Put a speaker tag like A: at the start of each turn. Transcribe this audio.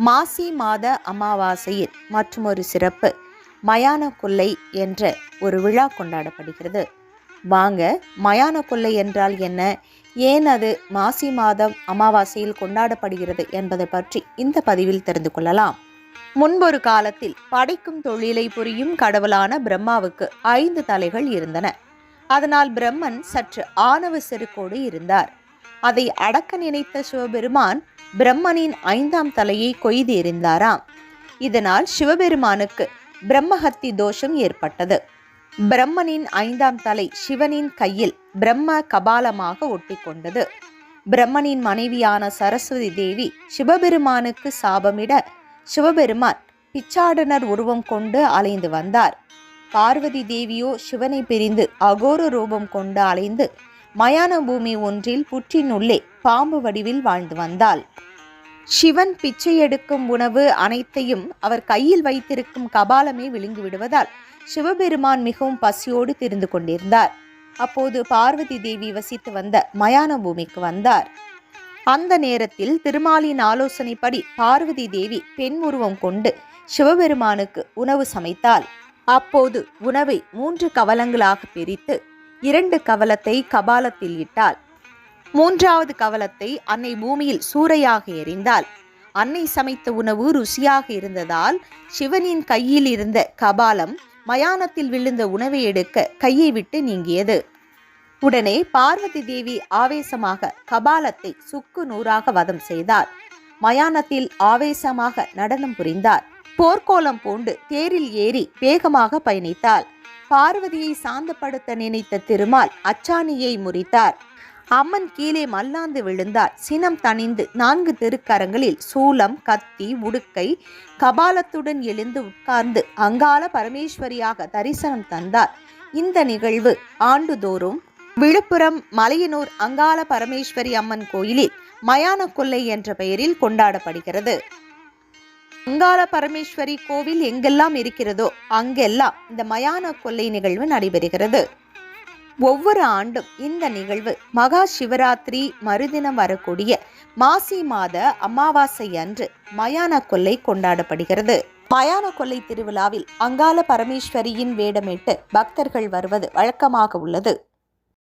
A: மாசி மாத அமாவாசையில் மற்றுமொரு சிறப்பு மயான கொல்லை என்ற ஒரு விழா கொண்டாடப்படுகிறது. வாங்க, மயான கொல்லை என்றால் என்ன, ஏன் அது மாசி மாதம் அமாவாசையில் கொண்டாடப்படுகிறது என்பதை பற்றி இந்த பதிவில் தெரிந்து கொள்ளலாம். முன்பொரு காலத்தில் படைக்கும் தொழிலை புரியும் கடவுளான பிரம்மாவுக்கு 5 தலைகள் இருந்தன. அதனால் பிரம்மன் சற்று ஆணவ செருக்கோடு இருந்தார். அதை அடக்க நினைத்த சிவபெருமான் பிரம்மனின் 5ஆம் தலையை கொய்து எறிந்தாராம். இதனால் சிவபெருமானுக்கு பிரம்மஹத்தி தோஷம் ஏற்பட்டது. பிரம்மனின் 5ஆம் தலை சிவனின் கையில் பிரம்ம கபாலமாக ஒட்டி கொண்டது. பிரம்மனின் மனைவியான சரஸ்வதி தேவி சிவபெருமானுக்கு சாபமிட சிவபெருமான் பிச்சாடனர் உருவம் கொண்டு அலைந்து வந்தார். பார்வதி தேவியோ சிவனை பிரிந்து அகோர ரூபம் கொண்டு அலைந்து மயான பூமி ஒன்றில் புற்றின் உள்ளே பாம்பு வடிவில் வாழ்ந்து வந்தாள். சிவன் பிச்சை எடுக்கும் உணவு அனைத்தையும் அவர் கையில் வைத்திருக்கும் கபாலமே விழுங்கி விடுவதால் சிவபெருமான் மிகவும் பசியோடு திரிந்து கொண்டிருந்தார். அப்போது பார்வதி தேவி வசித்து வந்த மயான பூமிக்கு வந்தார். அந்த நேரத்தில் திருமாலின் ஆலோசனைப்படி பார்வதி தேவி பெண் உருவம் கொண்டு சிவபெருமானுக்கு உணவு சமைத்தாள். அப்போது உணவை 3 கவலங்களாக பிரித்து 2 கவலத்தை கபாலத்தில் இட்டாள். 3வது கவலத்தை அன்னை பூமியில் சூறையாக எறிந்தாள். அன்னை சமைத்த உணவு ருசியாக இருந்ததால் சிவனின் கையில் இருந்த கபாலம் மயானத்தில் விழுந்த உணவை எடுக்க கையை விட்டு நீங்கியது. உடனே பார்வதி தேவி ஆவேசமாக கபாலத்தை சுக்கு நூறாக வதம் செய்தார். மயானத்தில் ஆவேசமாக நடனம் புரிந்தார். போர்க்கோலம் பூண்டு தேரில் ஏறி வேகமாக பயணித்தாள். பார்வதியை சாந்தப்படுத்த நினைத்த திருமால் அச்சாணியை முறித்தார். அம்மன் கீழே மல்லாந்து விழுந்தார். சினம் தணிந்து 4 திருக்கரங்களில் சூலம், கத்தி, உடுக்கை கபாலத்துடன் எழுந்து உட்கார்ந்து அங்காள பரமேஸ்வரியாக தரிசனம் தந்தார். இந்த நிகழ்வு ஆண்டுதோறும் விழுப்புரம் மலையனூர் அங்காள பரமேஸ்வரி அம்மன் கோயிலில் மயான கொல்லை என்ற பெயரில் கொண்டாடப்படுகிறது. அங்காள பரமேஸ்வரி கோவில் எங்கெல்லாம் இருக்கிறதோ அங்கெல்லாம் இந்த மயான கொல்லை நிகழ்வு நடைபெறுகிறது. ஒவ்வொரு ஆண்டும் இந்த நிகழ்வு மகா சிவராத்திரி மறுதினம் வரக்கூடிய மாசி மாத அமாவாசை அன்று மயான கொல்லை கொண்டாடப்படுகிறது. மயான கொல்லை திருவிழாவில் அங்காள பரமேஸ்வரியின் வேடமிட்டு பக்தர்கள் வருவது வழக்கமாக உள்ளது.